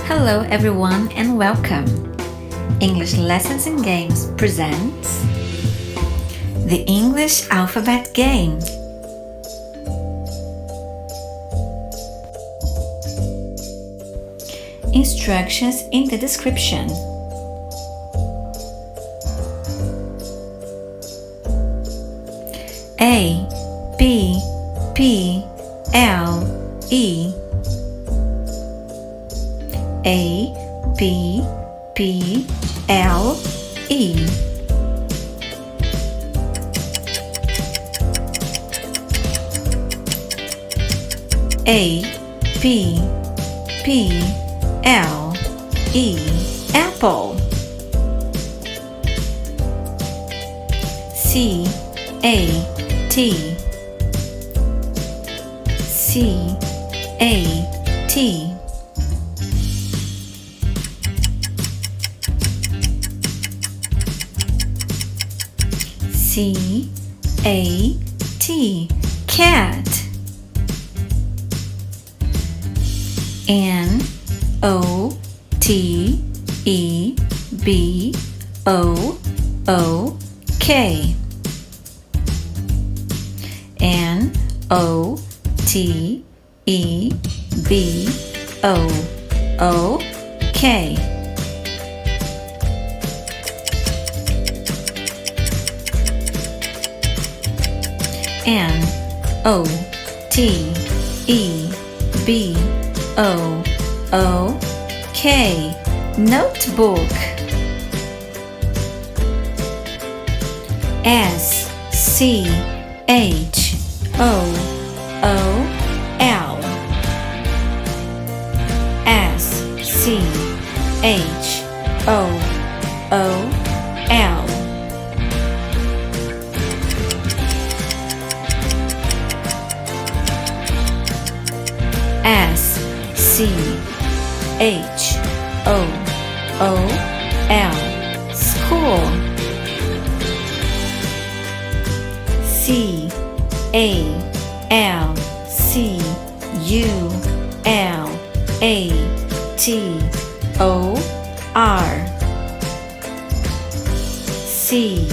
Hello everyone and welcome! English Lessons and Games presents the English Alphabet Game. Instructions in the description. A, B, P, L, E. A, B, P, L, E. A, B, P, L, E. Apple. C, A, T. C, A, T. C, A, T. Cat. N, O, T, E, B, O, O, K. N, O, T, E, B, O, O, K. N, O, T, E, B, O, O, K. Notebook. S, C, H, O, O, L. S, C, H, O, O, L. S, C, H, O, O, L. School. C, A, L, C, U, L, A, T, O, R. C,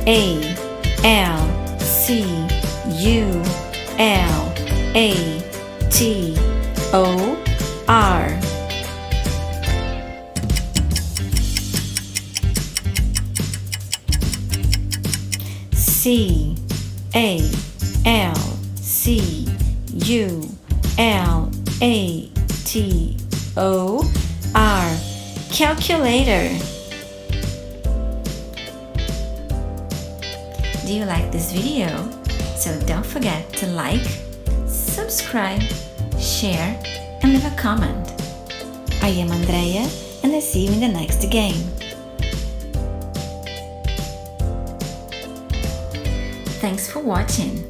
A, L, C, U, L, A, T, O, R. C, A, L, C, U, L, A, T, O, R. Calculator. Do you like this video? So don't forget to like, subscribe, share, and leave a comment. I am Andrea, and I see you in the next game. Thanks for watching.